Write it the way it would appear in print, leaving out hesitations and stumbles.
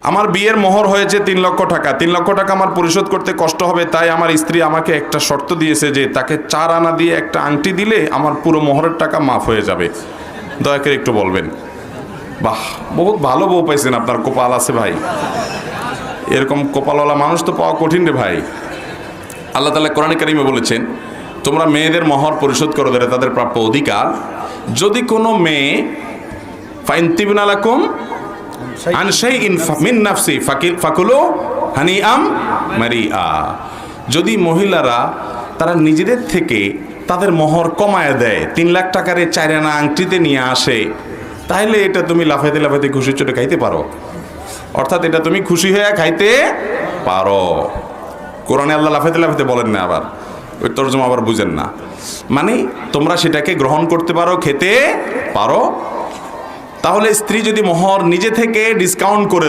আমার বিয়ের মোহর হয়েছে 3 লক্ষ টাকা। 3 লক্ষ টাকা আমার পরিশোধ করতে কষ্ট হবে, তাই আমার স্ত্রী আমাকে একটা শর্ত দিয়েছে যে তাকে 4 আনা দিয়ে একটা আংটি দিলে আমার পুরো মোহরের টাকা মাফ হয়ে যাবে। দয়া করে একটু বলবেন। বাহ, বহুত ভালো বউ পাইছেন, আপনার কপাল আছে ভাই। এরকম কপালওয়ালা মানুষ তো পাওয়া কঠিন রে ভাই। আল্লাহ তাআলা কোরআনে কারিমে বলেছেন, তোমরা মেয়েদের মোহর পরিশোধ করো, ধরে তাদের প্রাপ্য অধিকার। যদি কোনো মেয়ে ফাইনতিবনা লাকুম আন শাইইন মিন নাফসি ফাকুলু হানিআম মারিআ, যদি মহিলারা তারা নিজেদের থেকে তাদের মোহর কমায় দেয়, 3 লাখ টাকার 4 আনা আংটিতে নিয়ে আসে, তাহলে এটা তুমি লাফাইতে লাফাইতে খুশি চোটে খাইতে পারো। অর্থাৎ এটা তুমি খুশি হয়ে খাইতে পারো। কোরআনে আল্লাহ লাফাইতে লাফাইতে বলেন না, আবার ওই তরজমা আবার বুঝেন না। মানে তোমরা সেটাকে গ্রহণ করতে পারো, খেতে পারো। তাহলে স্ত্রী যদি মোহর নিজে থেকে ডিসকাউন্ট করে